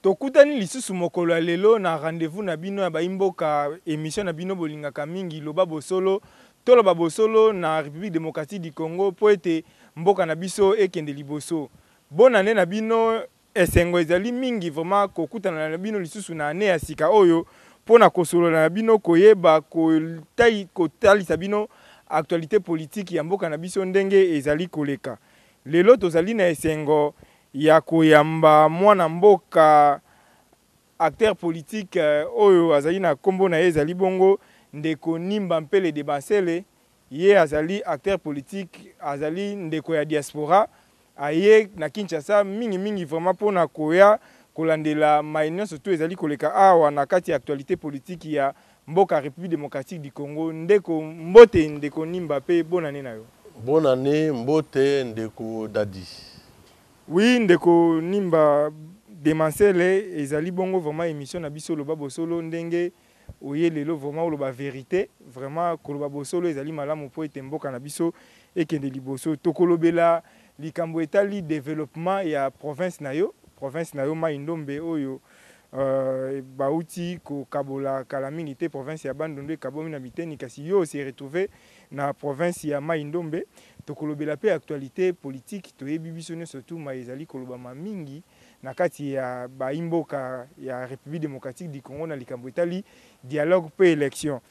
Tokutani lisusu mokolo ya lelo na rendez-vous na bino ya baimboka émission na bino bolingaka mingi loba bosolo toloba bosolo na République démocratique du Congo po ete mboka na biso ekende liboso. Bonne année na bino esengo ezali mingi vraiment kokutana na bino lisusu na année ya sika oyo pona kosolo na bino koyeba kotalisa bino actualité politique ya mboka na biso ndenge ezali koleka. Lelo tozali na esengo ya koyamba mwana mboka acteur politique oyo azali na kombo na ezali bongo ndeko Nimba Mpele de Basele. Ye azali acteur politique, azali ndeko ya diaspora aye na Kinshasa mingi vraiment pona koya kolandela maïnion surtout ezali koleka awa na kati ya actualité politique ya mboka République démocratique du Congo. Ndeko mbote ndeko Nimba pe bonne année na yo. Bonne année mbote ndeko Dadi. Oui, ndeko Nimba de Mansele ezali bongo vraiment émission na biso loba bosolo ndenge oye lelo vraiment loba vérité vraiment koloba bosolo ezali malamu po ete mboka na biso ekende liboso tokolobela likambo etali développement ya province na yo Mai Ndombe oyo bauti ko kabola kala mingi te province ya Bandundu ekabomi na miteni kasi yo se retrouvé na province ya Mai Ndombe. Tokolobela pe actualité politique toyebi biso surtout ma ezali koloba mingi na kati ya baimboka ya République démocratique du Congo na likambo etali dialogue pe élection.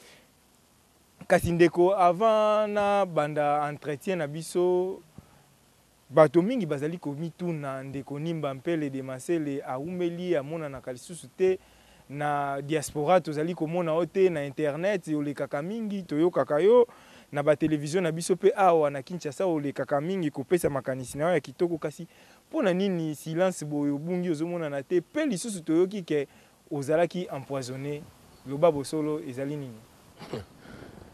Kasi ndeko avant na banda entretien na biso bato mingi bazali komituna ndeko Nimba Mpele de Masele aumeli amona na kalisusu te na diaspora tozali komona ote na internet olekaka mingi toyokaka yo na ba télévision na biso pe awa na Kinshasa olekaka mingi kopesa makanisi na ya kitoko kasi pona nini silence boyo bungi ozomona na te pe lisusu toyoki ke ozalaki empoisonné loba bosolo ezali nini?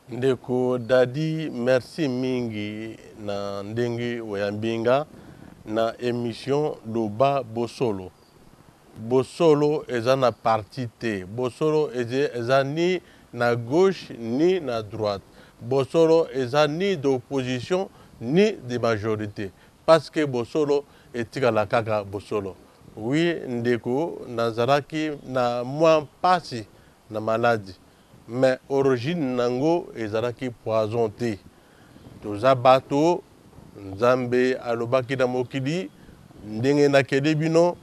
Ndeko Dadi, merci mingi na ndenge oyambinga na émission loba bosolo. Bosolo eza na parti te. Bosolo eza ni na gauche ni na droite. Bosolo eza ni d'opposition ni de majorité. Parce que Bosolo etikala kaka Bosolo. Oui, ndeko nazaraki na mwa pasi na maladie. Mais origine nango ezalaki poison te. Toza bato Nzambe alobaki na mokili ndenge na kedebino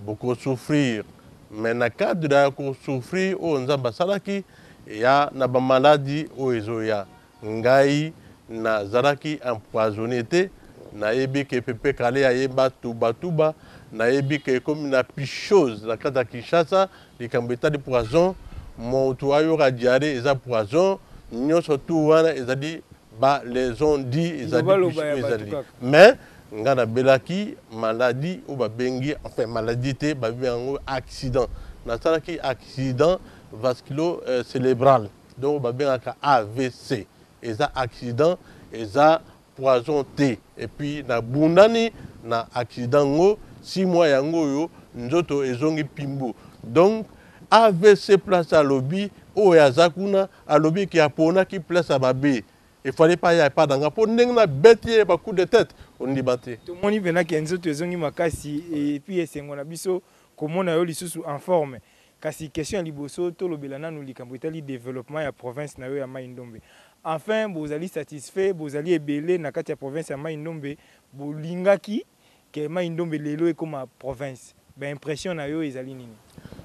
boko souffrir. Mais na cadre ya ko souffrir o Nzambe asalaki ya na ba maladie o ezoya. Ngai na zalaki empoisonné te na yebi ke pepe kale ya yeba tuba na yebi ke comme na pichose la kata Kinshasa likambo etali poison moto ayoka diarrhée eza poison nyonso tout wana ezali ba les ont dit ezali mais ngana belaki maladie ou babengi enfin maladie te babengi accident na salaki accident vasculo cérébral donc babengaka AVC eza accident eza poison te et puis na bundani na accident ngo 6 mois yango yo nzoto ezongi pimbu donc AVC place à lobby o ya zakuna a lobby qui a pona qui place à babé il fallait pas y a pas dans pour ndengna bêtier ba coup de tête on dit baté tout moni vena ki nzoto ezongi makasi et puis esengo na biso komona yo lisusu en forme kasi question liboso to lobela nanu likambo etali développement ya province na yo ya Mai Ndombe. Enfin bozali satisfait bozali ebele na kati ya province ya Mai Ndombe bolingaki ke Mai Ndombe lelo e comme province ben impression na yo ezali nini?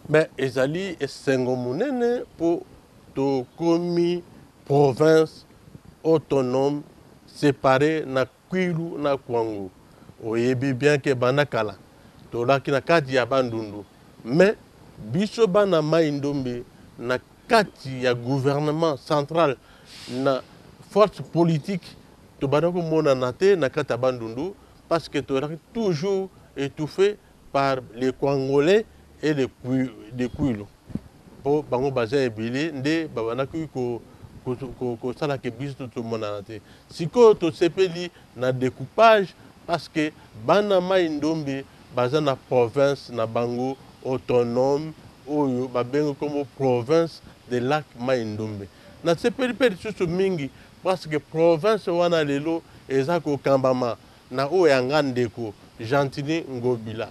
Mais ezali esengo munene pour to komi province autonome séparée na Kwilu na Kwango. Oyebi bien que banakala to laki na kati ya Bandundu mais biso bana Mai Ndombe na kati ya gouvernement central na force politique to banako mona na te na kati ya Bandundu parce que to laki toujours étouffé par les Congolais et les Kwilu. Pour bango baza ebili nde babanaki ko sala ke biso to mona na te. Siko to sepeli na découpage parce que bana Mai Ndombe baza na province na bango autonome oyo babengo comme province de lac Mai Ndombe. Na sepeli pe lisusu mingi parce que province wana lelo eza ko kambama na oyo yanga ndeko Gentili Ngobila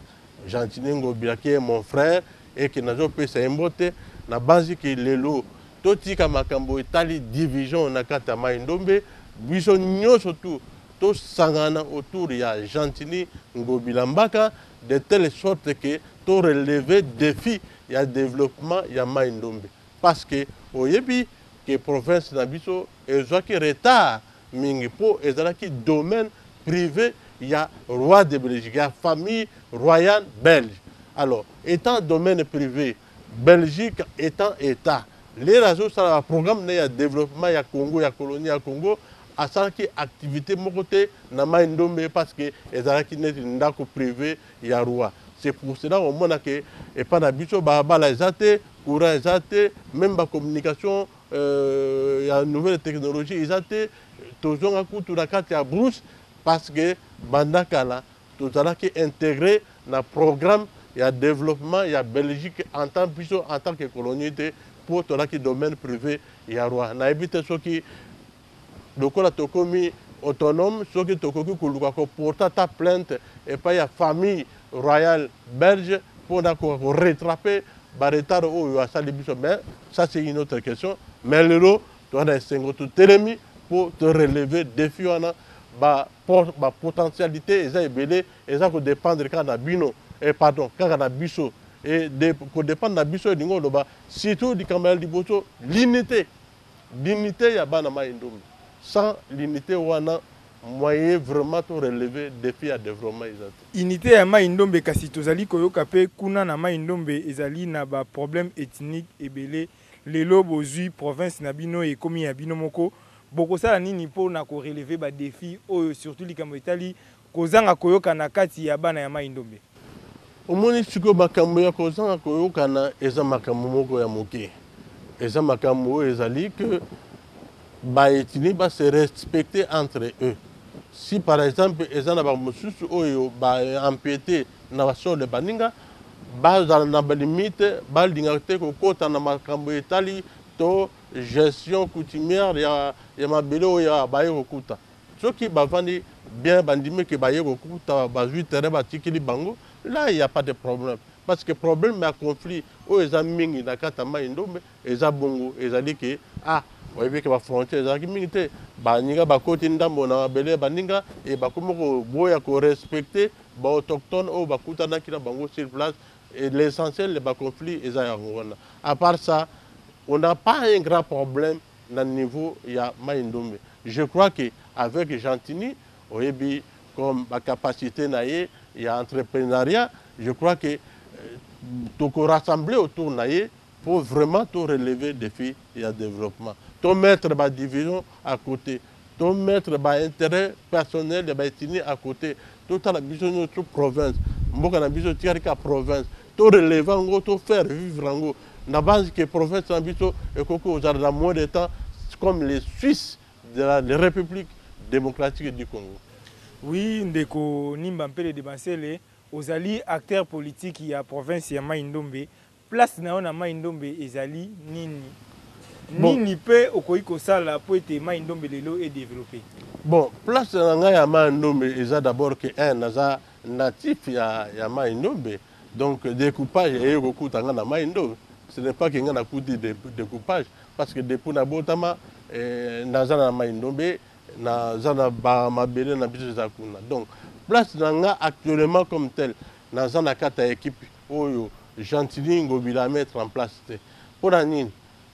Gentini Ngobila qui est mon frère et qui n'a pas fait mbote na base qui lelo totika makambo etali division na kata Mai-Ndombe biso nyoso tout to sangana autour ya Gentini Ngobila Mbaka de telle sorte que to relever défi ya développement ya Mai-Ndombe parce que oyebi que province na biso ezwaki retard mingi po ezalaki domaine privé il y a roi de Belgique, il y a famille royale belge. Alors, étant domaine privé, Belgique étant État, les réseaux, ça programme de développement, il y a Congo, il y a colonie, il y a Congo, à ça qui activité mon côté, n'a pas une parce que les Araki n'est une dako privé, il y a roi. C'est pour cela au monde que et pas d'habitude, bah la zate, courant zate, même la communication, il y a une nouvelle technologie, zate, toujours un coup tout la carte à brousse. Parce que Bandakala, tout à qui intégré dans le programme, il y a développement, il y a Belgique en tant que colonie pour tout qui domaine privé, il y a roi. Na évité ce qui le col tokomi autonome, ce qui tokoki porter ta plainte et pas il y a famille royale belge pour rattraper retard où ça mais ça c'est une autre question. Mais le lot, tu as un single télémi pour te relever défi ba potentialité eza ebele eza ko dépendre quand na bino et pardon quand na biso et ko dépendre na biso dingo loba surtout di kamel di boso l'unité ya bana Mai-Ndombe sans l'unité wana moyen vraiment to relever défi à développement ezate unité ya Mai-Ndombe kasi tozali koyoka pe kuna na Mai-Ndombe ezali na ba problème ethnique ebele lelo bozui province na bino et komi ya bino moko beaucoup ça nini pour na ko relever ba défi surtout likambo etali kozanga koyoka na kati ya bana ya Mai-Ndombe omoni siko makambo ya kozanga koyoka na eza makambo moko ya moke eza makambo ezali que ba etini ba se respecter entre eux si par exemple eza na ba mosusu oyo ba empiéter na ba sol de baninga ba na ba limite ba linga te ko kota na makambo etali to gestion coutumière ya mabele oyo baye kokuta soki bavandi bien bandimi ke baye kokuta bazwi terrain batikili bango là il y a pas de problème parce que problème ya conflit oyo eza mingi na kata Mai-Ndombe eza bongo ezali ke oyebi ke ba frontière ezalaki mingi te baninga bakoti ndambo na mabele baninga e bakomi koboya korespecte baautochtone oyo bakutanaki na bango sur place et l'essentiel ba conflit eza yango wana à part ça on n'a pas un grand problème dans le niveau de Mai-Ndombe. Je crois qu'avec Gentini, comme la capacité, il y a entrepreneuriat, je crois que tout rassembler autour pour vraiment tout relever des défis et le développement. Tout mettre la division à côté, tout mettre l'intérêt personnel de l'ethnie à côté, tout la vision de notre province, la vision de la province, tout relever, tout faire vivre en haut. Na base que province ambito et koko dans moins de temps comme les Suisses de la République démocratique du Congo. Oui, ndeko nimba mpele de Bansele ozali acteur politique ya province ya Mai-Ndombe place na ona Mai-Ndombe ezali nini pe okoyi kosala po ete Mai-Ndombe lelo est développé. Bon, place na nga ya Mai-Ndombe eza d'abord que naza natif ya Mai-Ndombe donc découpage et kokuta nga na Mai-Ndombe. Ce n'est pas qu'il y a un coup de découpage, parce que depuis que Botama, Nazana Mai-Ndombe, Nazana Mabele, Nabizakuna. Donc, place actuellement comme tel, Nazana Kata équipe, Oyo, Gentini Ngobila mettre en place. Pour l'année,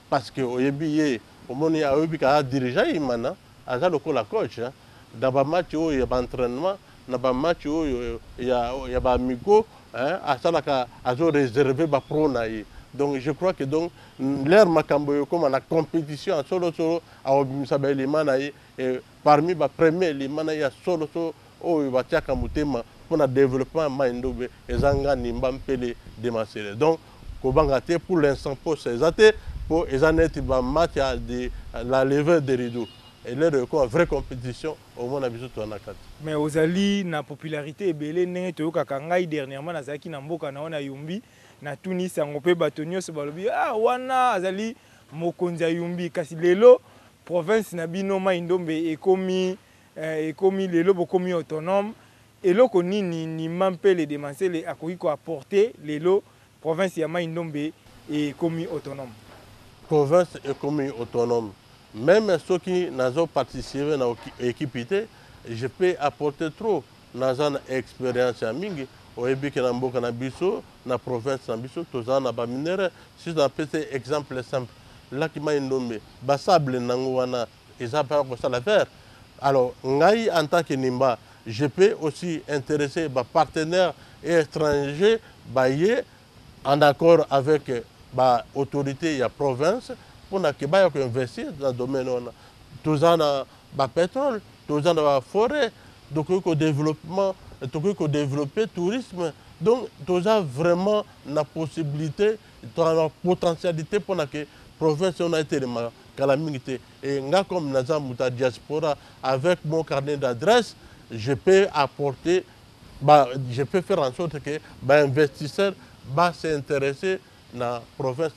parce que Oyebi, au moment où il y a dirigeant, il y a le coach. Dans le match, il y a l'entraînement, dans le match, il y a l'amico, à ça, il y a réservé pour pro. Donc je crois que donc l'air makambo comme la compétition en solo à Obimsabe Limanaï et parmi les premiers Limanaï à solo au Ibatiaka Mutema pour le développement Mai-Ndombe et Zanga Nimba Mpele Demasere. Donc Kobangate pour l'instant pour ces athées pour les années match à la levée des rideaux. Et là, il y a une vraie compétition au moins à mais Ozali na popularité ebele ndenge toyoka ngai dernièrement nazaki na mboka na ona Yumbi na Tunis sango pe batonio se balobi wana azali mokonzi Yumbi kasi lelo province na bino Mai-Ndombe ekomi lelo bokomi autonome eloko nini ni mampele de Mansele akoki ko apporter lelo province ya Mai Ndombe et commis autonome. Province et commune autonome. Même ceux qui n'ont pas participé dans l'équipe, je peux apporter trop dans une expérience à Mingi. Au début, dans la province, dans la minérale, si je peux exemple simple, là qui m'a nommé, Bassable Nangouana, ils n'ont pas ça à faire. Alors, en tant que Nimba, je peux aussi intéresser les partenaires étrangers en accord avec l'autorité de la province pour investir dans le domaine de la pétrole, de la forêt, de développement, de développer le tourisme. Donc, tu as vraiment la possibilité, la potentialité pour que la province ait été calamité. Et comme dans la diaspora, avec mon carnet d'adresse, je peux apporter, je peux faire en sorte que l'investisseur va s'intéresser à la province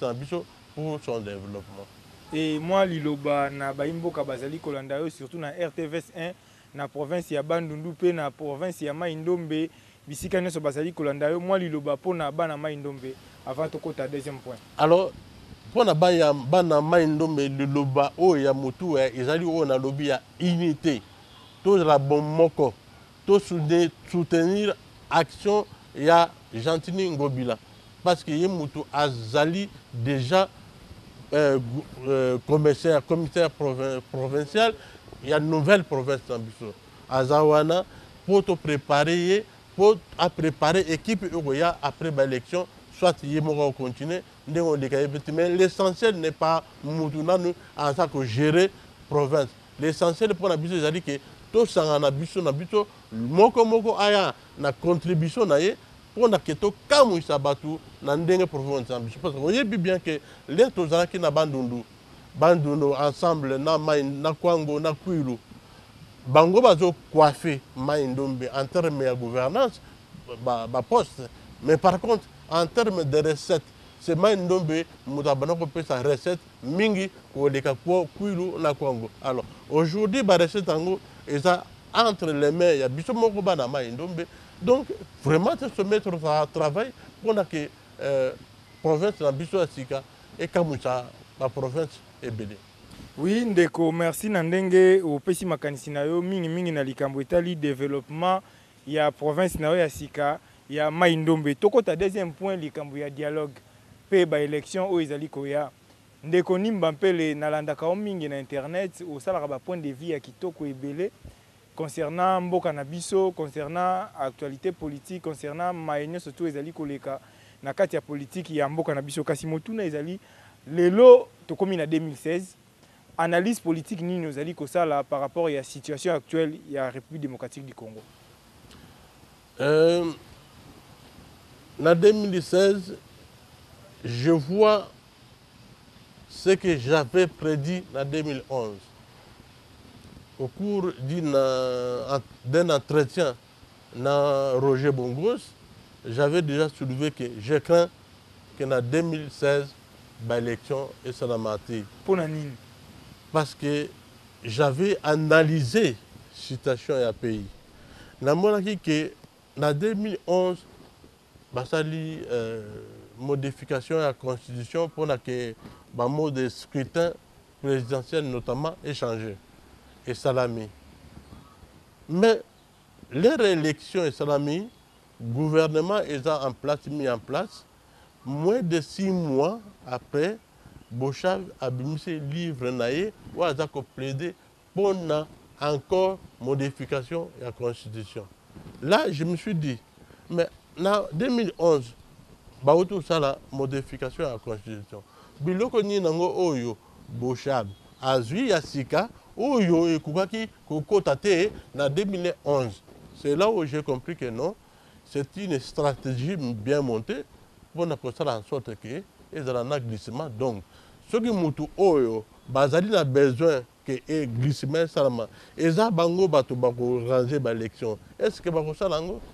pour son développement. Et moi, Liloba, na Baimboka Bazali Kolandayo, surtout na RTVS 1, na province ya Bandundu, pe na province ya Mai Ndombe, bisika neso Bazali Kolandayo, moi Liloba po na ba na Mai Ndombe, avant to kota deuxième point. Alors, pour na ba na Mai Ndombe, Liloba o ya mutu ezali o na lobby ya unité. Tout la bon moko, tout soutenir action ya Gentini Ngobila. Parce que y mutu azali déjà commissaire provincial, il y a une nouvelle province d'ambition. Azawana, pour te préparer, pour préparer l'équipe après l'élection, soit il y a continuer, mais l'essentiel n'est pas Moutounanu en tant que gérer province. L'essentiel pour la biso, c'est-à-dire que tout ça en ambition, moko aya na contribution na ye, pour na keto kamu isabatu na ndenge province ambition. Parce que vous voyez bien que les tozana qui na bandundu ensemble na mai na kwango na kwilu bango bazo coiffé Mai Ndombe en termes de gouvernance poste, mais par contre en termes de recettes c'est Mai Ndombe mutabana ko pesa recette mingi ko leka kwilu na kwango. Alors aujourd'hui ba recette ango eza entre les mains ya biso moko bana Mai Ndombe. Donc vraiment se mettre au travail pour que province na biso asika et comme ça la province est belle. Oui, ndeko, merci Nandenge au pesi makanisi na yo mingi na likambo etali développement ya province na yo ya sika ya Mai Ndombe. Toko ta deuxième point likambo ya dialogue pe ba élection o ezali koya. Ndeko nimba mpele nalandaka o mingi na internet o salaka ba point de vue ya kitoko ebele concernant mboka na biso, concernant actualité politique, concernant maenyo surtout ezali koleka na kati ya politique ya mboka na biso kasi motuna ezali lelo tokomi na 2016. Analyse politique nini ozali kosala par rapport à la situation actuelle de la République démocratique du Congo? En 2016, je vois ce que j'avais prédit en 2011. Au cours d'un entretien dans Roger Bongos, j'avais déjà soulevé que je crains que en 2016, l'élection est salamati. Pour nini? Parce que j'avais analysé la situation du pays. Je que en 2011, il y a modification de la constitution pour que le mode de scrutin présidentiel notamment ait changé et salami. Mais les réélections et salami, le gouvernement est mis en place, moins de 6 mois après. Bochav a mis livre naïe ou a plaidé pour encore modification de la constitution. Là, je me suis dit, mais en 2011, tout ça la modification de la constitution. Biloko ni nango oyo Bochav azui yasika oyo ekukaki kokotate na 2011. C'est là où j'ai compris que non, c'est une stratégie bien montée pour faire en sorte que ils ont un glissement. Donc, ceux qui ont besoin que le glissement salama, ils ont ranger l'élection. Est-ce que ça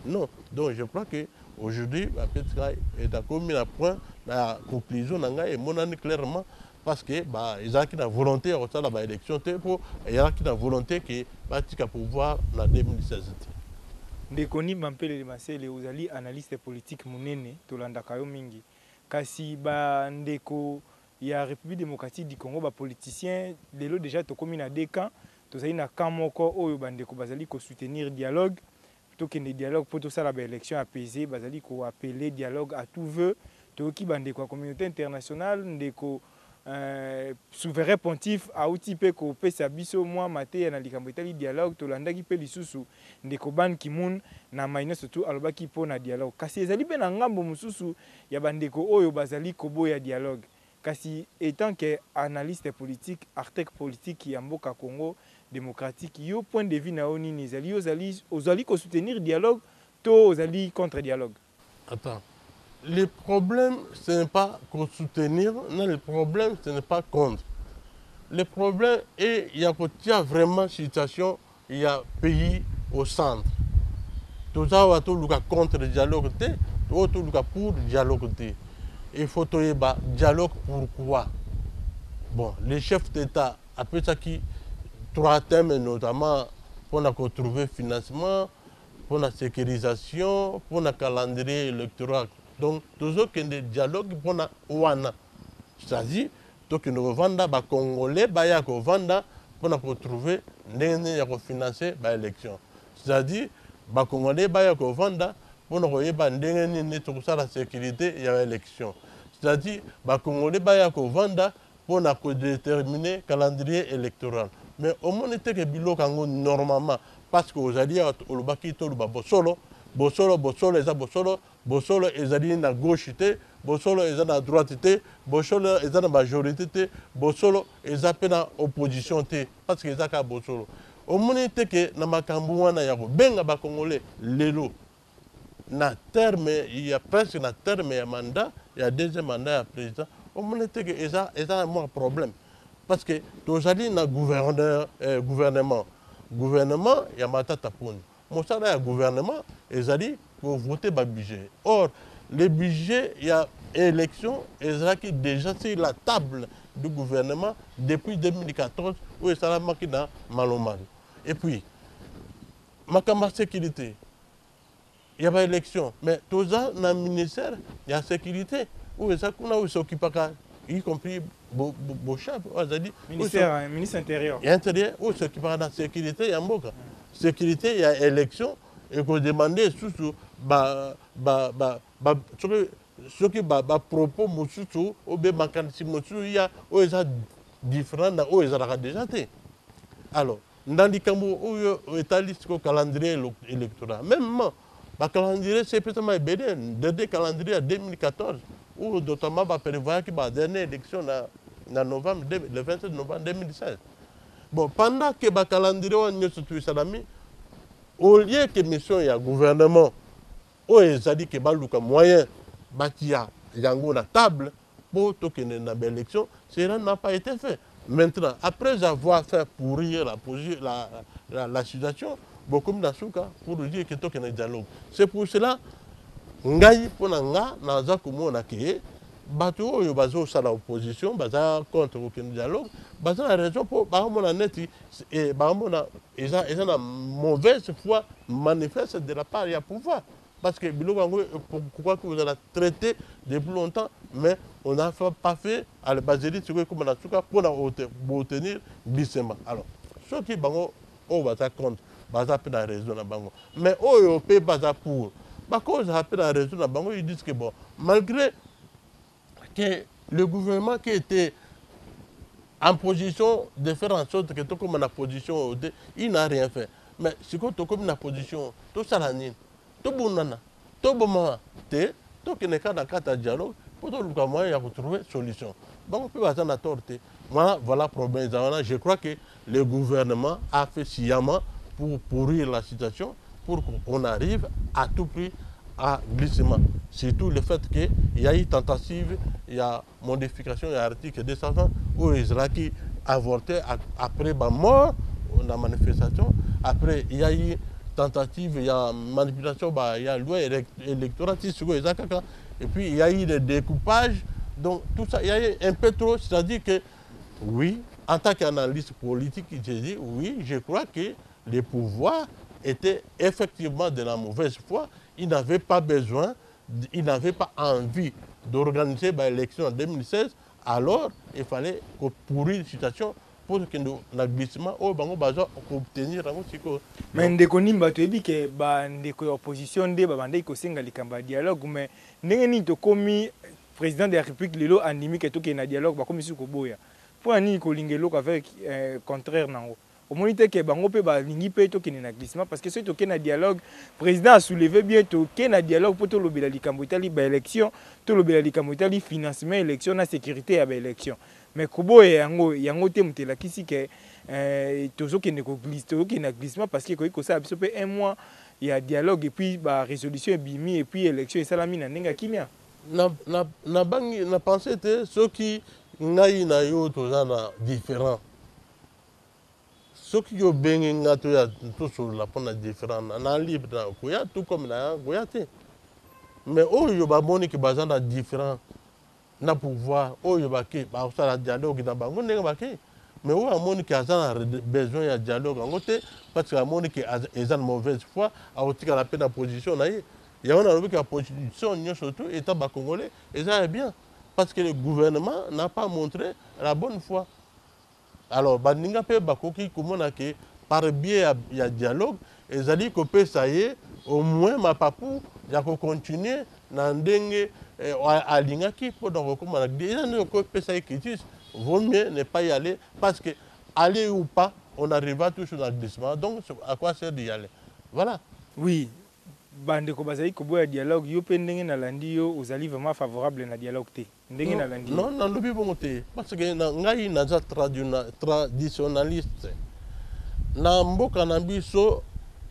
non. Donc, je crois qu'aujourd'hui, peut-être commis à point la conclusion et mon clairement parce que ils ont la volonté de l'élection, il y a la volonté que pouvoir en 2016. ndeko Nimba Mpelele Masele ozali analyste politique munene tolandaka yo mingi kasi ba ndeko ya République démocratique du Congo ba politicien lelo déjà tokomi na deux camps tozali na camp moko oyo bandeko bazali ko soutenir dialogue plutôt que des dialogues pour tout ça la élection apaisée bazali ko appeler dialogue à tout vœu toki bandeko la communauté internationale ndeko souverain pontife auti pe ko pesa biso mwa mate na likambo etali dialogue tolandaki pe lisusu ndeko Ban Ki-moon na maina surtout alobaki po na dialogue kasi ezali pe na ngambo mususu ya bandeko oyo bazali koboya dialogue kasi étant que analyste politique architecte politique ya mboka Congo démocratique yo point de vue na oni nizali ozali ko soutenir dialogue to ozali contre dialogue. Attends. Le problème, ce n'est pas qu'on soutenir, non, le problème, ce n'est pas contre. Le problème est qu'il y a vraiment une situation, il y a pays au centre. Tout ça, on va tout contre le dialogue, tout pour le dialogue. Il faut tout le dialogue pourquoi? Bon, les chefs d'État, après ça, qui trois thèmes, notamment pour trouver financement, pour la sécurisation, pour le calendrier électoral. Donc, toujours qu'il y a des dialogues pour la Ouana. C'est-à-dire, que nous vendons les Congolais, pour trouver des financer l'élection. C'est-à-dire, les Congolais, pour la sécurité et l'élection. C'est-à-dire, les Congolais, pour déterminer le calendrier électoral. Mais au moins, il y a normalement, parce que vous allez au Baki, solo. Bosolo ezali na gauche te, Bosolo ezali na droite te, Bosolo ezali na majorité te, Bosolo ezali pe na opposition te, parce que ezali ka Bosolo. Omoni te ke na makambo wana ya benga ba Congolais lelo na terme, il y a presque na terme ya mandat, il y a deuxième mandat ya président. Omoni te ke ezali un problème parce que tozali na gouvernement ya matata poni. Mon salaire gouvernement est pour voter le budget. Or, le budget, il y a élection, qui déjà sur la table du gouvernement depuis 2014, où il y a marqué dans Malomar. Et puis, ma sécurité, il y a pas élection. Mais tout ça, dans le ministère, il y a sécurité. Où il s'occupe, y compris Bochab, ministre intérieur. Il y a intérieur, où il s'occupe de la sécurité, il y a Mboka. Sécurité, il y a élection, et qu'on demande surtout ce qui propos mususu ou bien makanisi mususu il y a différent na o ezalaka déjà te. Alors dans les cambo où établit le calendrier électoral même le calendrier c'est peut-être bien de calendrier à 2014 où notamment prévoit que la dernière élection en novembre le 27 novembre 2016. Bon, pendant que le calendrier est au lieu que mission il y a gouvernement, où ils ont dit que le moyen qui a la table pour tourner dans l'élection, cela n'a pas été fait. Maintenant, après avoir fait pourrir la situation, beaucoup de Nasuka pour dire que tourner un dialogue. C'est pour cela que pour nga naza komona ke bato oyo bazo sala opposition baza contre aucun dialogue baza la raison pour baomona neti et baomona eza na mauvaise foi manifeste de la part du pouvoir parce que biloko pourquoi que vous allez traiter depuis longtemps mais on n'a pas fait à la basilique sur comme na suka pour obtenir glissement. Alors ceux qui bango o baza contre baza pe na raison na bango mais oyo pe baza pour parce qu'ils appellent la raison, ils disent que bon, malgré que le gouvernement qui était en position de faire en sorte que tout comme en position, il n'a rien fait. Mais si tout comme en position, tout ça la nine, tout bon nana, tout bon moment, tout qui n'est qu'à dans le dialogue, pour tout le moyen de trouver une solution. Donc on peut pas en torter. Voilà le problème. Je crois que le gouvernement a fait sciemment pour pourrir la situation, pour qu'on arrive à tout prix à glissement. Surtout le fait qu'il y a eu tentative, il y a modification, il y a article 220 où Israël qui a avorté après la mort de la manifestation. Après, il y a eu tentative, il y a manipulation, il y a loi électorale, et puis il y a eu le découpage. Donc tout ça, il y a eu un peu trop, c'est-à-dire que oui, en tant qu'analyste politique, je dis oui, je crois que les pouvoirs étaient effectivement de la mauvaise foi. Ils n'avaient pas besoin, ils n'avaient pas envie d'organiser l'élection en 2016. Alors, il fallait pourrir une situation pour que le glissement au bango bazo obtenir un siko. Mais ndeko nimba to ebi ke ba ndeko opposition de ba bandai ko senga likamba dialogue mais ndenge ni to komi président de la République lelo andimi ke to ke na dialogue ba komi suko boya. Pour ani ko lingelo avec contraire nango. Au monite ke bango pe ba lingi pe to ke na glissement parce que ce to ke na dialogue président a soulevé bien to ke na dialogue pour to lobela likambo itali ba élection to lobela likambo itali financement élection na sécurité ya ba élection. Mais kobo yango te mutela kisi ke tozokende ko glissement parce que ko ça biso pe un mois il y a dialogue et puis ba résolution bimi et puis élection esalami na ndenga kimia na bangi na pensé te ceux qui ngai na yo tozana différent ceux qui yo bengi ngato ya tout sur la pona différent na libre na ko ya tout comme na ko ya te mais oyo ba moni ki bazana différent na pouvoir oyo baki ba usala dialogue na bango ndenge baki mais oyo amoni ki azana besoin ya dialogue en côté parce que amoni ki ezana mauvaise foi a otika la peine position na ye ya on a lobi que position nyo surtout état ba congolais et ça est bien parce que le gouvernement n'a pas montré la bonne foi. Alors baninga pe bakoki komona ke par biais ya dialogue ezali ko pe ça y est au moins ma papou ya ko continuer na ndenge alingaki pour donc comme on a déjà nous ça critique vaut mieux ne pas y aller parce que aller ou pas on arrivera toujours dans le glissement donc à quoi sert d'y aller voilà oui bande ko bazali ko boya dialogue yo pe ndenge na landi yo ozali vraiment favorable na dialogue te ndenge na landi non non lobi bongo te parce que ngai na za traditionnaliste na mboka na biso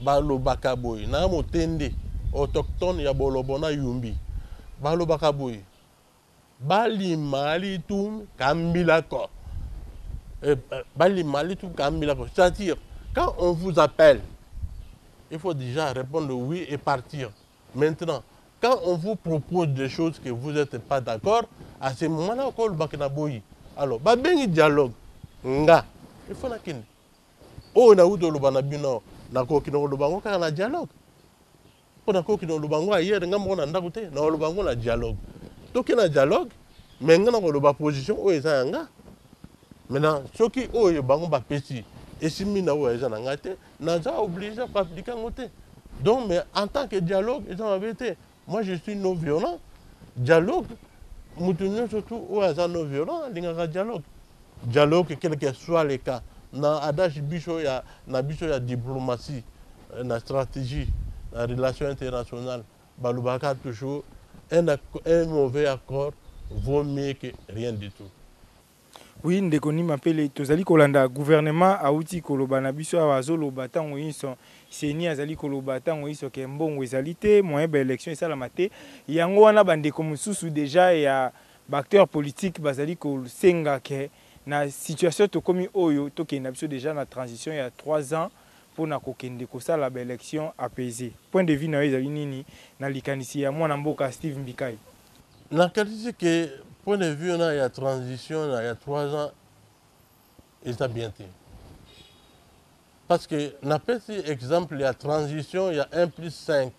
balobaka boy na motende autochtone ya bolobona yumbi balobaka boy balimali tum kambilako balimali tum kambilako c'est-à-dire quand on vous appelle il faut déjà répondre oui et partir maintenant quand on vous propose des choses que vous n'êtes pas d'accord à ce moment-là on bakina boy alors ba bengi dialogue nga il faut nakini o na udo lobana bino na ko kino lobango ka na dialogue pona ko kino lobango ayer nga mo na ndako te na lobango na dialogue to ke na dialogue mais nga na ko loba position o eza nga maintenant soki o yo bango ba pesi esimi na o eza na nga te na za obligé à appliquer ngote donc mais en tant que dialogue ils ont été moi je suis non violent dialogue mutunyo surtout o eza non violent linga dialogue dialogue quel que soit les cas na adage biso ya na biso ya diplomatie na stratégie la relation internationale balubaka toujours un mauvais accord vaut mieux que rien du tout. Oui ndeko ni mapele tozali kolanda gouvernement auti koloba na biso azolo batango yiso seni azali koloba tango yiso ke mbongo ezali te moyen ba élection esalama te yango wana bandeko mususu déjà ya acteur politique bazali ko senga ke na situation to komi oyo to ke na biso déjà na transition ya 3 ans pour na kokende ko sala ba élection apaisée point de vue na ezali nini na likanisi ya mwana mboka Steve Mbikai na qualité que point de vue il y a transition il y a 3 ans et ça bien été parce que na petit exemple il y a transition il y a 1+5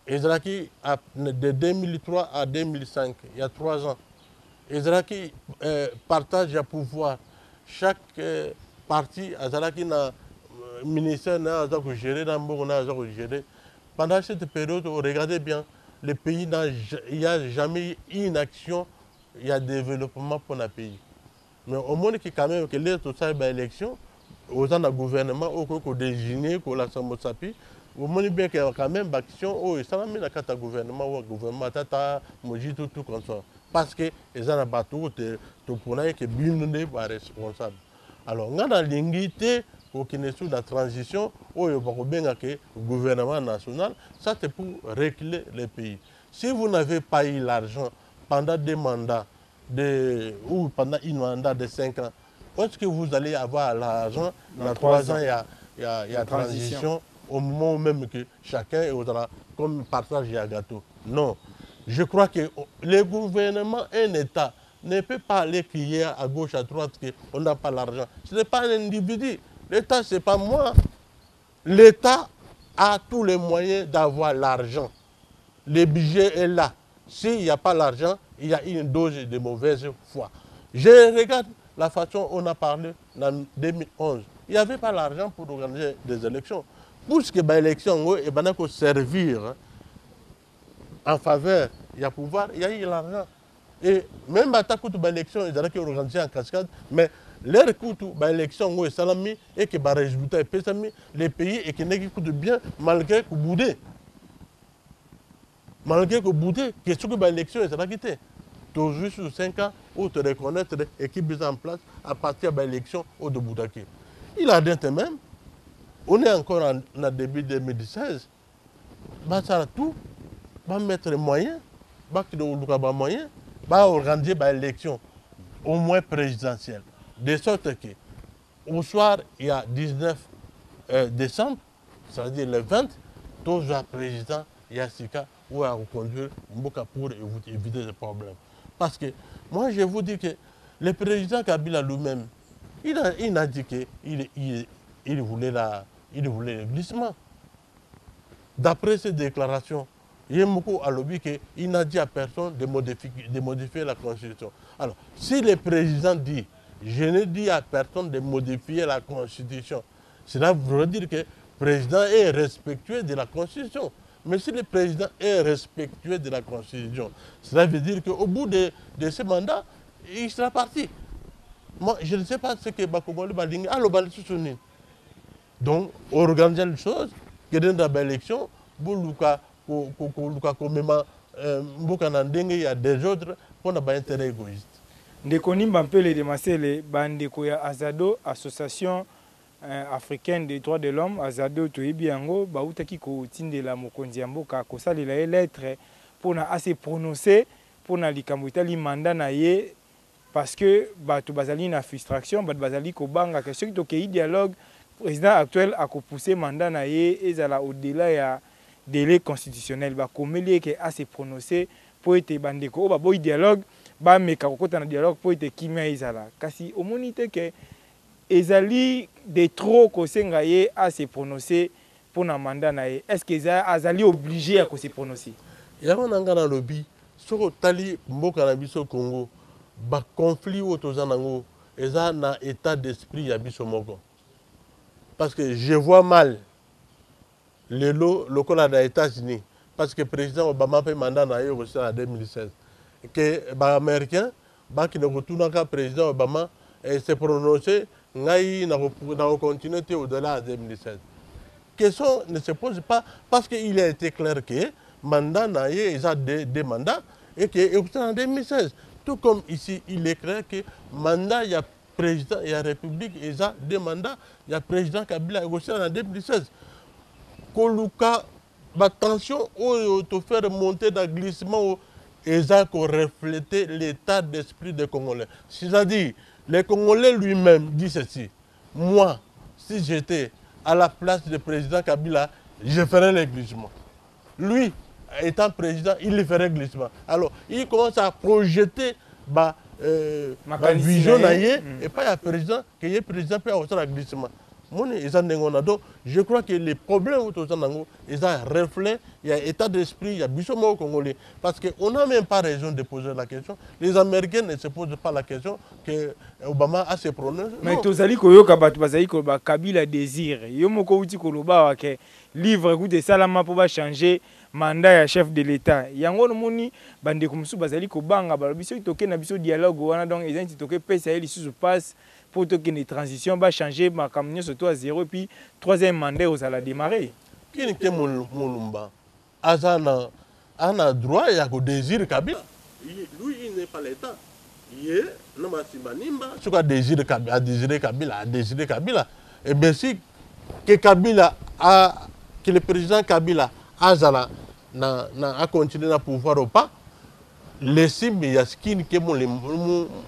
et Zraki de 2003 à 2005 il y a 3 ans et Zraki partage le pouvoir chaque parti a Zraki na ministère na za gérer na mbongo na za gérer pendant cette période regardez bien le pays il n'y a jamais eu une action, il y a développement pour le pays. Mais au monde qui quand même que les élections, aux ans de gouvernement, au désigné, au l'Assemblée sapi, au monde bien qu'il y a quand même action, au ça n'a pas de gouvernement, au gouvernement, tata, moji tout comme ça. Parce que les gens n'ont tout pour que bien pas responsable. Alors, on a dans l'ingité pour qu'il y ait la transition, où il y a le gouvernement national, ça c'est pour régler le pays. Si vous n'avez pas eu l'argent pendant des mandats, ou pendant un mandat de 5 ans, est-ce que vous allez avoir l'argent dans 3 ans, il y a transition, au moment même que chacun aura comme partage et gâteau? Non. Je crois que le gouvernement, un État, ne peut pas aller crier à gauche, à droite qu'on n'a pas l'argent. Ce n'est pas un individu. L'État, ce n'est pas moi. L'État a tous les moyens d'avoir l'argent. Le budget est là. S'il n'y a pas l'argent, il y a une dose de mauvaise foi. Je regarde la façon dont on a parlé en 2011. Il n'y avait pas l'argent pour organiser des élections. Pour ce qui est des élections, il faut servir en faveur, il y a pouvoir, il y a eu l'argent. Et même à ta coûte d'élection, ils ont organisé en cascade, mais leur coût d'élection, et que les résultats les pays et qui coûtent bien malgré que boudé. Malgré que boudé, que ce que l'élection est quitté. Toujours sur 5 ans, où te reconnaître l'équipe mise en place à partir de l'élection ou de Boudaki. Il a dit même, on est encore en début 2016, ça a tout, va mettre les moyens, va organiser l'élection, au moins présidentielle. De sorte que, au soir, il y a 19 décembre, c'est-à-dire le 20, tous les présidents, il y a 6 cas où à reconduire pour éviter des problèmes. Parce que moi, je vous dis que le président Kabila lui-même, il a dit qu'il voulait le glissement. D'après ces déclarations, il y a beaucoup à lobby qu'il n'a dit à personne de modifier la Constitution. Alors, si le président dit, je ne dis à personne de modifier la Constitution, cela veut dire que le président est respectueux de la Constitution. Mais si le président est respectueux de la Constitution, cela veut dire qu'au bout de ce mandat, il sera parti. Moi, je ne sais pas ce que Bakongoli va dire. Donc, organiser les choses, que dans l'élection, il y a des autres pour un intérêt égoïste. Ndeko Nimbampele de Masele, Bandeko ya Azado, Association africaine des droits de l'homme, Azado Toyebi Yango, Bautaki ko tindela mokonzi ya mboka ko salela lettre pour na assez prononcer pour na likambo itali mandat na ye parce que bato bazali na frustration, bato bazali ko banga que ceux qui toki dialogue président actuel a ko pousser mandat na ye ezala au-delà ya délai constitutionnel ba komeli ke assez prononcer pour être bandeko ba boy dialogue ba meka kokota na dialogue pour être kimia ezala kasi omonite ke ezali de trop kosengaye à se prononcer pour un mandat nae. Est-ce que azali obligé à se prononcer? Il y a un lobby sur le tali mboka na biso Congo, ba conflit au tozanango, eza na état d'esprit ya biso moko. Parce que je vois mal le local des États-Unis parce que le président Obama fait mandat nae aussi en 2016. Que les Américains, qui ne retournent qu'à président Obama s'est prononcé, n'a continué au-delà de 2016. La question ne se pose pas parce qu'il a été clair que le mandat n'a pas des mandats et que c'est en 2016. Tout comme ici, il est clair que le mandat, il y a président, il y a République, il y a des mandats, il y a président Kabila aussi en 2016. Koluka, attention, te faire monter dans le glissement, ils ont reflété l'état d'esprit des Congolais. C'est-à-dire, le Congolais lui-même dit ceci. Moi, si j'étais à la place du président Kabila, je ferais le glissement. Lui, étant président, il le ferait glissement. Alors, il commence à projeter ma vision et pas le président, que le président peut avoir un glissement. Donc, je crois que les problèmes autour de nous, ils ont un reflet, il y a un état d'esprit, il y a un au Congolais. Parce qu'on n'a même pas raison de poser la question. Les Américains ne se posent pas la question que Obama a ses prononcés. Mais tu as dit que Kabila désire. Il y a un livre de Salama pour changer mandat ya chef de l'État. Il y a un moni bande comme ça bazali ko banga ba biso toke na biso dialogue wana donc ils ont toke pesa eli sous passe pour que les transitions va changer ma camion surtout à 0 puis troisième mandat aux ala démarrer. Qui est Moulumba Azana a droit à ko désir Kabila. Lui il n'est pas l'État. Il est non Masimanimba. Ce qu'a désiré Kabila, a désiré Kabila. Et bien si que Kabila a que le président Kabila Azala a continué à pouvoir ou pas, les cibles, il y a ce qui est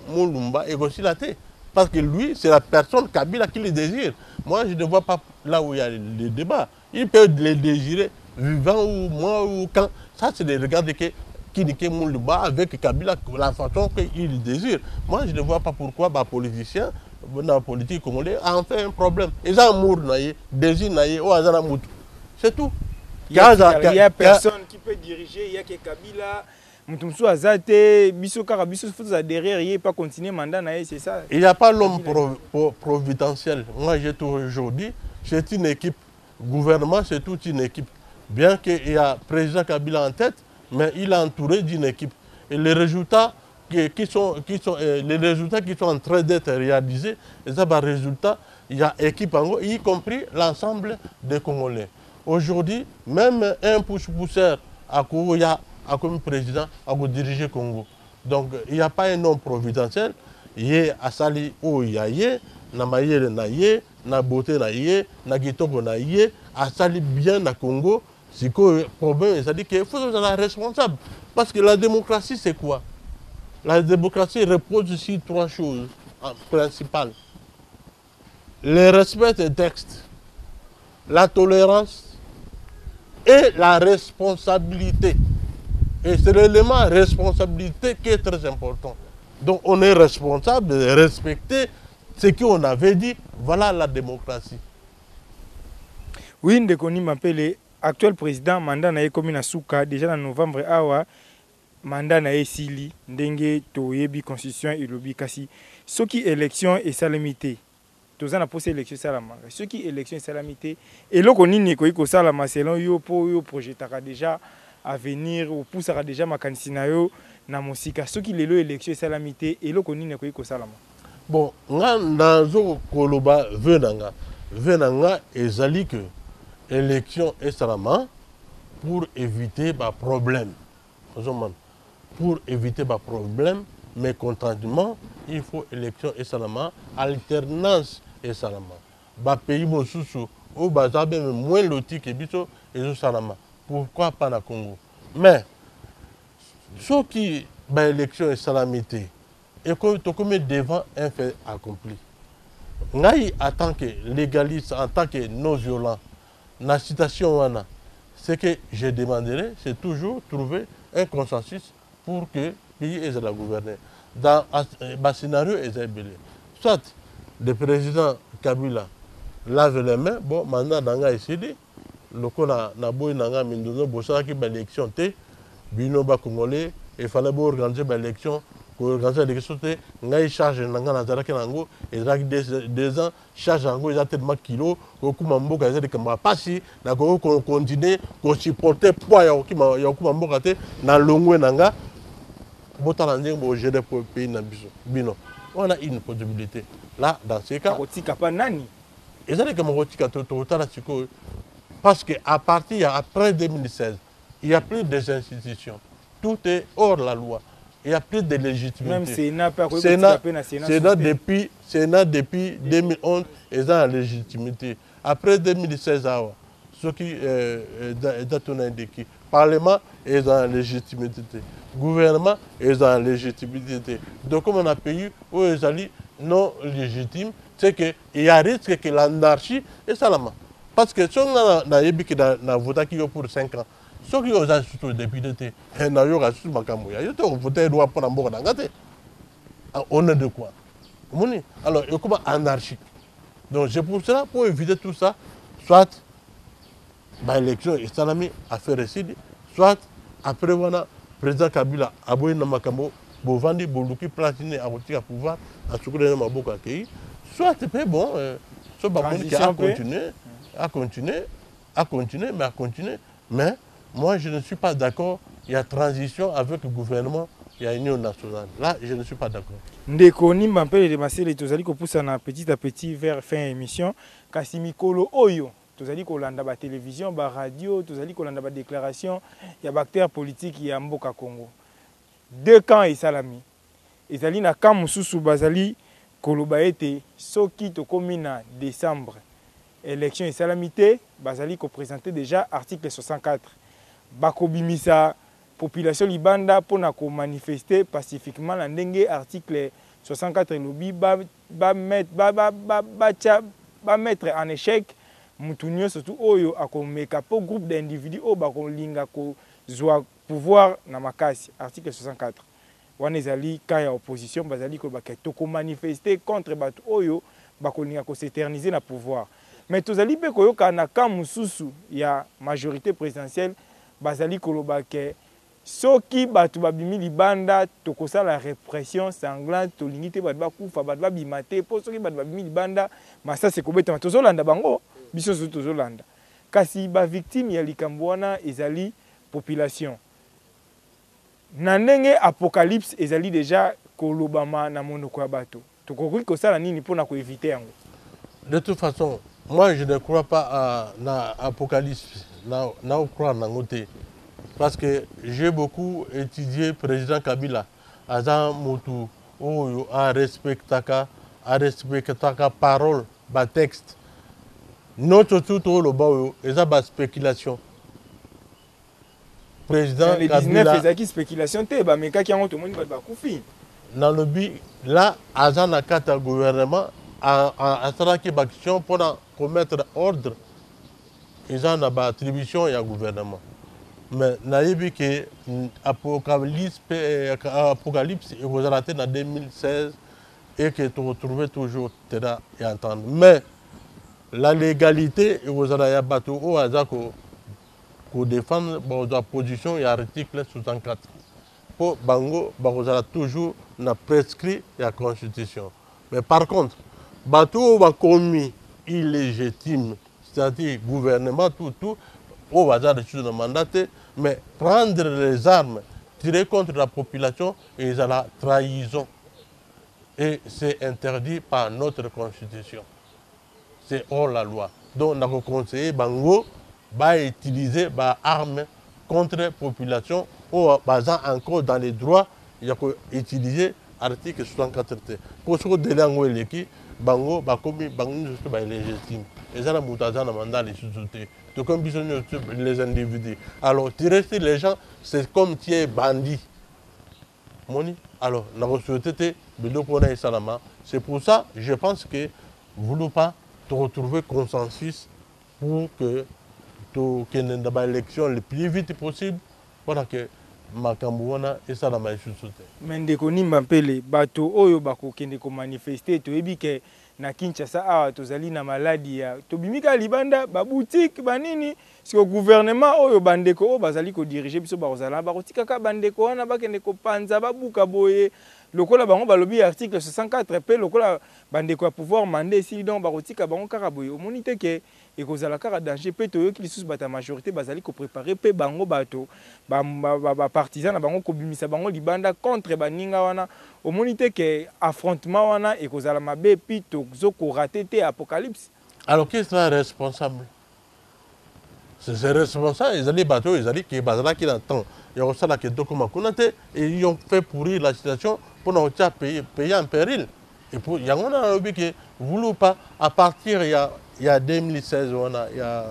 Moulumba et aussi la tête. Parce que lui, c'est la personne Kabila qui le désire. Moi, je ne vois pas là où il y a le débat. Il peut le désirer vivant ou moi ou quand. Ça, c'est de regarder qui est Moulumba avec Kabila, la façon qu'il désire. Moi, je ne vois pas pourquoi les politiciens la politique congolaise a en fait un problème. Ils ont amour, désir, c'est tout. Il y a personne qui peut diriger, il y a que Kabila. Moutoumsou Azate, Bisso Karabisso, derrière, il n'y a pas continuer mandat, c'est ça. Il n'y a pas l'homme providentiel. Moi, j'ai toujours dit, c'est une équipe. Gouvernement, c'est toute une équipe. Bien qu'il y a président Kabila en tête, mais il est entouré d'une équipe. Et les résultats qui sont en train d'être réalisés, résultats, il y a équipe en gros, y compris l'ensemble des Congolais. Aujourd'hui, même un pousseur à Kouya, comme président, à diriger le Congo. Donc, il n'y a pas un homme providentiel. Il y a Asali Oyaye, Namayele Naye, na beauté naye, na kitoko naye, Asali bien na Congo. C'est que le problème, c'est qu'il faut être responsable. Parce que la démocratie, c'est quoi? La démocratie repose sur trois choses principales. Le respect des textes, la tolérance et la responsabilité. Et c'est l'élément responsabilité qui est très important. Donc on est responsable de respecter ce qu'on avait dit. Voilà la démocratie. Oui, Ndekoni m'appelle actuel président, mandat na comme na souka déjà en novembre awa mandat na esili ndenge toyebi constitution et lobi kasi ce qui élection et salamité. Toza na posé élection salama. Ce qui élection et salamité et loko nini ko salama selon yo po yo projetaka déjà à venir ou poussera déjà makanisi na yo na mosika soki lelo élection et salamité et loko nini ko salama. Bon, nga nazo koloba venanga ezali que élection et salama pour éviter des problèmes. Pour éviter des problèmes, mais contrairement, il faut élection et salama, alternance et salama. Ba pays mosusu au bazabe moins loti que biso et salama. Pourquoi pas na Congo? Mais ce qui ba élection et salamité et comme devant un fait accompli. Ngai en tant que légaliste, en tant que non violent, la citation ce que je demanderai, c'est toujours trouver un consensus pour que le pays ait la gouverner. Dans le scénario, soit le président Kabila lave les mains, bon, maintenant, dans ici, le coup na boy nanga mindono bossa qui ba élection té bino ba congolais il fallait organiser ba élection pour organiser l'élection té ngai charge nanga na zara kenango et zaki 2 ans charge ngo ils a tellement kilos ko kuma mboka ezali kamba pasi na ko continuer ko supporter poids ya kuma mboka té na longwe nanga botala ndenge bo gérer pour pays na biso bino on a une possibilité là dans ce cas otika pa nani ezali kama otika to tala siko. Parce qu'à partir, après 2016, il n'y a plus des institutions. Tout est hors la loi. Il n'y a plus de légitimité. Même Sénat depuis 2011 est dans la légitimité. Après 2016, ce qui est Parlement est dans la légitimité. Gouvernement est dans la légitimité. Donc, comme on a payé où les alliés non légitimes, c'est qu'il y a risque que l'anarchie est salement. Parce que si on a voté pour 5 ans, ceux qui ont surtout députés, on a voté loi pour l'ambour d'Angate. On est de quoi? Alors, il y a comme anarchique. Donc, c'est pour cela, pour éviter tout ça, soit l'élection est salami à faire récit, soit après, le président Kabila a besoin de Makambo, Bovandi, Boluki, Platine, à voter à pouvoir, à ce que les gens ont accueilli, soit c'est bon, ce qui a continué. Mais moi, je ne suis pas d'accord. Il y a transition avec le gouvernement, il y a union nationale. Là, je ne suis pas d'accord. Ndeko Nimba Mpele de Masele, tozali ko poussa na petit à petit vers fin émission. Kasi mikolo oyo, tozali ko landa ba télévision, ba radio, tozali ko landa ba déclaration, il y a acteurs politiques ya mboka Congo. 2 camps et salami. Ezali na camp mususu bazali koloba ete soki tokomi na décembre. Élection et salamité, bazali ko présenter déjà article 64. Bako bimisa population libanda pour ko manifester pacifiquement la ndenge article 64 lobi ba mettre en échec mutunyo surtout oyo akomeka po groupe d'individus o bako linga ko zwa pouvoir na makasi article 64. wana ezali cas ya opposition bazali ko bake to manifester contre bato oyo bakolinga ko s'éterniser na pouvoir. Mais tozali pe koyoka na cas mususu ya majorité présidentielle bazali koloba ke soki bato babimi libanda tokosala répression sanglante tolingi te bato bakufa bato babima te po soki bato babimi libanda masasi ekobetama tozolanda bango biso so tozolanda kasi bavictime ya likambo wana ezali population na ndenge apocalypse ezali déjà kolobama na monoko ya bato tokoki kosala nini mpona koevite yango. De toute façon, moi je ne crois pas à l'apocalypse, na croire nango te. Parce que j'ai beaucoup étudié président Kabila. Aza mutu oyo a respectaka parole, ba texte. Notre tout le ba eza ba spéculation. Président les Kabila 19 ezaki spéculation te ba mekaki yango to moni ba kufi. Dans le but là aza na kata gouvernement a saraki baction pour commettre ordre. Ils ont ba attribution ya gouvernement. Mais naïbi que Apocalypse et vous arrêtez en 2016 et que tu retrouves toujours terrain et entendre. Mais la légalité et vous avez bateau au hasard pour défendre votre position et l'article 64. Pour Bango, vous avez toujours prescrit la constitution. Mais par contre, bateau va commis illégitime, c'est-à-dire gouvernement tout. Au hasard de choses mandatées, mais prendre les armes, tirer contre la population, et c'est la trahison. Et c'est interdit par notre constitution. C'est hors la loi. Donc, nous avons conseillé Bango d'utiliser des armes contre la population, ou basant encore dans les droits, il y a utiliser l'article 64. Pour ce que Delango et l'équipe, Bango, Bakomi, Bango, c'est légitime. Et ça, nous avons mandat les sous-soutés. Comme les individus. Alors, tirer sur les gens, c'est comme tu es bandit. Alors, c'est pour ça, je pense que vous ne voulez pas te retrouver consensus pour que l'élection le plus vite possible, voilà que Makambouana et ça la maïsouté. Mais ndeko nimba mpele bato oyo bako kende ko manifester to ebike na Kinshasa awa tozali na maladie ya tobimika libanda ba boutique banini si au gouvernement oyo bandeko oyo bazali ko diriger biso ba kozala ba kotikaka bandeko wana bakende ko panza babuka boye lokola bango balobi article 64 pe lokola bandeko ya pouvoir mandé si donc ba kotika bango kaka boye omoni te ke ekozala kaka danger pe toyoki lisusu bata majorité bazali ko préparer pe bango bato ba partisan na bango ko bimisa bango libanda contre baninga wana omoni te ke affrontement wana ekozala mabe pi tozoko raté te apocalypse. Alors qui sera responsable? C'est responsable, ils allaient bateau, ils allaient qui bazala qui l'entend. Il y a aussi là que documents qu'on a et ils ont fait pourrir la situation pour nous payer en péril. Et pour il y a un lobby que voulons pas à partir il y a 2016 il y a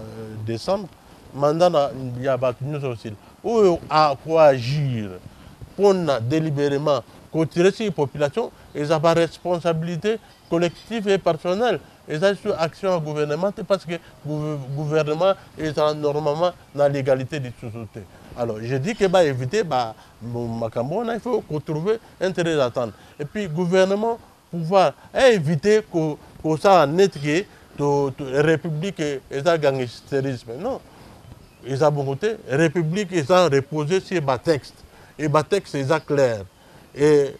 décembre mandat il y a battu nous aussi où à quoi agir pour délibérément retirer ces populations ils ont pas responsabilité collective et personnelle. Et ça, c'est une action gouvernementale parce que le gouvernement est normalement dans l'égalité des sociétés. Alors, je dis que éviter, il faut trouver un intérêt d'attendre. Et puis, le gouvernement, pouvoir éviter que ça en est que la République est un gangsterisme. Non. Ils ont bon côté, la République est reposée sur les textes. Et les textes, c'est clair. Et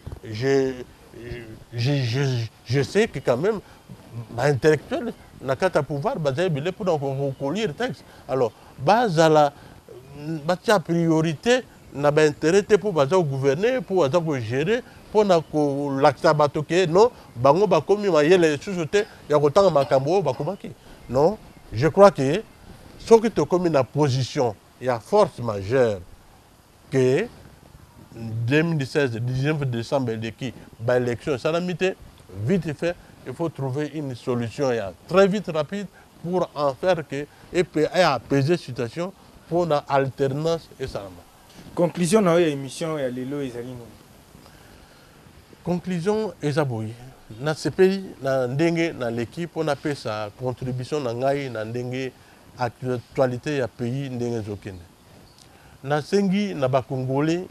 je sais que quand même, intellectuel n'a qu'à pouvoir baser pour recollir le texte. Alors, base à la priorité n'a pas intérêt pour gouverner, pour gérer, pour l'acte non, bango bakomi les sociétés, il y a autant de makambo bakomaki. Non, je crois que ce qui est comme une position, il y a force majeure que 2016, 19 décembre, l'élection, ça l'a mis vite fait. Il faut trouver une solution très vite, rapide, pour en faire que et apaiser la situation pour l'alternance et ça. Conclusion de l'émission et l'élo et Zalino. Conclusion ezaboyi. Dans ce pays, dans l'équipe, on a fait sa contribution dans l'actualité du pays. Dans Sengi, dans Congolais,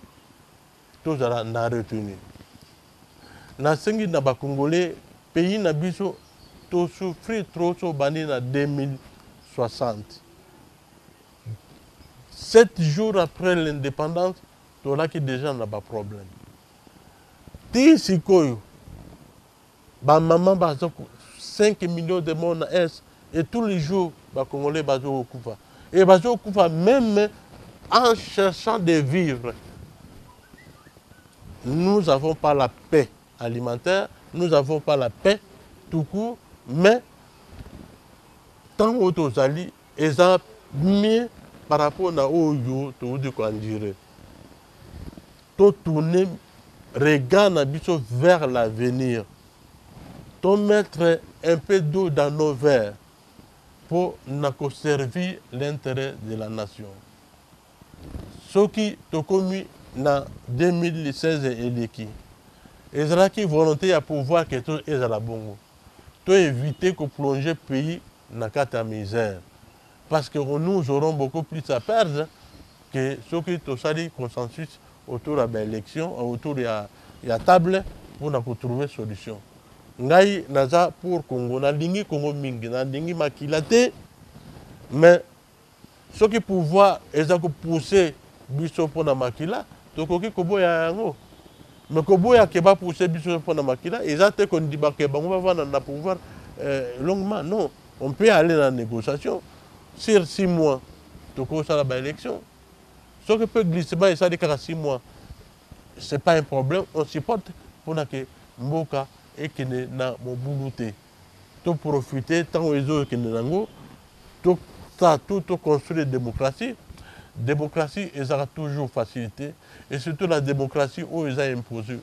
tous na retenu. Na sengi na ba Congolais pays na biso to souffrir trop so bani na 2060. 7 jours après l'indépendance, tu as qui déjà n'a pas de problème. Ti sikoyo, ba maman ba 5 millions de monde na est et tous les jours ba Congolais ba zo kufa. Et ba zo kufa même en cherchant de vivre. Nous n'avons pas la paix alimentaire, nous n'avons pas la paix tout court, mais tant aux alliés, ils ont mieux par rapport à Oyo, tout de quoi dire. Tout tourner, regarde vers l'avenir. Tout mettre un peu d'eau dans nos verres pour nous servir l'intérêt de la nation. Ce qui est commis en 2016 et l'équipe. Ils ont qui volonté à pouvoir que tout est à la bonne. Tout éviter que plonger le pays dans la misère. Parce que nous aurons beaucoup plus à perdre que ceux qui ont consensus autour de l'élection, autour de la table pour trouver une solution. Ngai naza pour Congo, na lingi Congo mingi, na lingi makilate, mais ceux qui pouvoir ils ont poussé biso pour na makila, tokoki kobo ya yango. Mais kobo ya keba pousser biso pour na makila, ils ont été qu'on dit que bango va voir na pouvoir longuement. Non, on peut aller dans la négociation. Sur 6 mois, tu commences à la élection. Ce qui peut glisser, ça dit qu'à 6 mois, ce n'est pas un problème. On supporte pour que Mboka et que na mobuluté. Tout profiter, tant les autres que nous tout ça, tout construire la démocratie. Démocratie, ils ont toujours facilité. Et surtout la démocratie, où ils ont imposé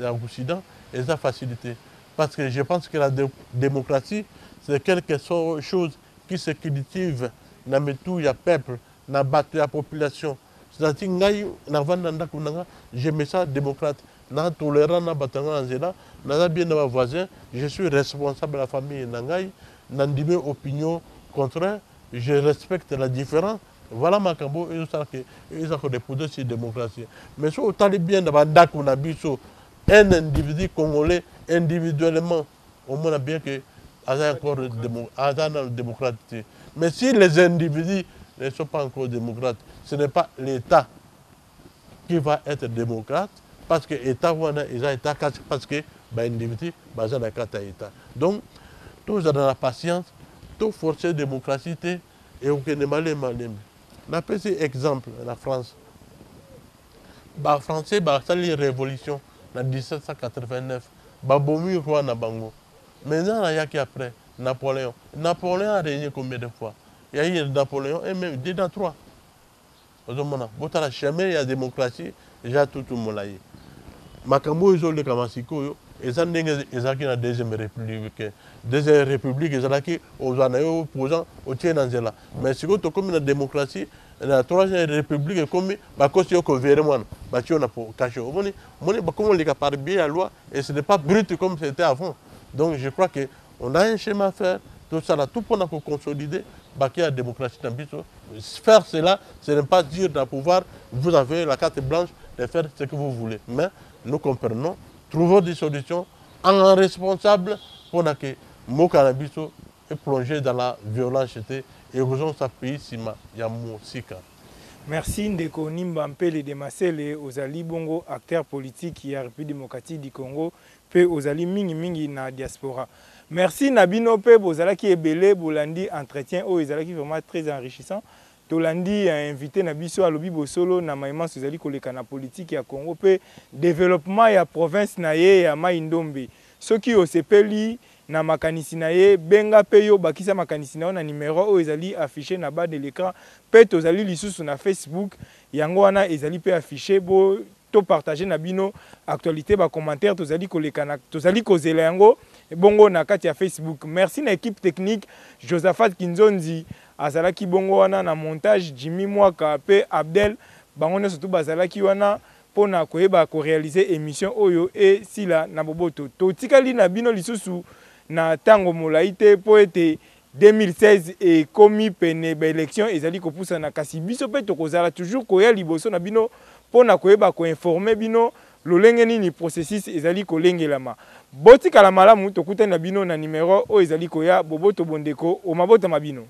l'Occident, ils ont facilité. Parce que je pense que la démocratie, c'est quelque chose qui se cultive dans tout le peuple, dans la population. C'est-à-dire que je mets ça démocrate, dans tolérant, dans bien nos voisins, je suis responsable de la famille, dans des opinions contraires, je respecte la différence. Voilà ma cambo, ils ont déposé cette démocratie. Mais si on est bien dans un individu congolais individuellement, on a bien que encore démocratique. Mais si les individus ne sont pas encore démocrates, ce n'est pas l'État qui va être démocrate, parce que l'État ils ont été parce que l'individu va être l'État. Donc, tous dans la patience, tout forcer la démocratie et on peut malé. On a pris exemple la France. Les Français ont fait la révolution en 1789. Ils ont mis le roi na bango. Maintenant, il y a qui après Napoléon. Napoléon a régné combien de fois? Il y a eu Napoléon et même 2 dans 3. Vous avez jamais la démocratie, déjà tout le monde. Makambo ils ont le Kamasiko, ils ont la deuxième république. Deuxième république, ils ont qui aux opposants au Tchénanzela. Mais si vous avez comme la démocratie, la troisième république, comme la Constitution gouvernement, on a caché. Comment les cas par bien la loi, et ce n'est pas brut comme c'était avant. Donc je crois qu'on a un schéma à faire, tout ça là, tout pour nous consolider, la démocratie dans le faire cela, ce n'est pas dire de pouvoir, vous avez la carte blanche de faire ce que vous voulez. Mais nous comprenons, trouvons des solutions en responsable pour que mon cannabis est plongé dans la violence et rejoindre sa pays Sima Yamousika. Merci Ndeko Nimba Mpele de Masele, Ozali Bongo, acteur politique ya République démocratique du Congo, pe Ozali mingi na diaspora. Merci Nabino pe Bozala qui est belé, Bolandi entretien, Ozala qui est vraiment très enrichissant. Tolandi a invité Nabiso à Lobi Bosolo, na maïman Ozali koleka na politique ya Congo, pe développement ya province na ye ya Maindombe. Ceux qui ont sepeli na makanisi na ye benga pe yo bakisa makanisi na numéro o ezali affiché na bas de l'écran pe tozali lisusu na Facebook yango wana ezali pe affiché bo to partager na bino actualité ba commentaire tozali kolekana tozali kozela yango bongo na kati ya Facebook. Merci na équipe technique Josaphat Kinzonzi azalaki bongo wana na montage Jimmy Mwaka pe Abdel bango ne surtout bazalaki wana pona koyeba ko réaliser émission oyo et sila na boboto to tikali na bino lisusu na tango molaite po ete 2016 et komi pene ba élection ezali ko poussa na kasi biso pe to kozala toujours koya liboso na bino pona koyeba ko informer bino lolenge nini processus ezali kolengelama. Botika la malamu tokutana bino na numéro o ezali koya boboto bondeko o mabota mabino.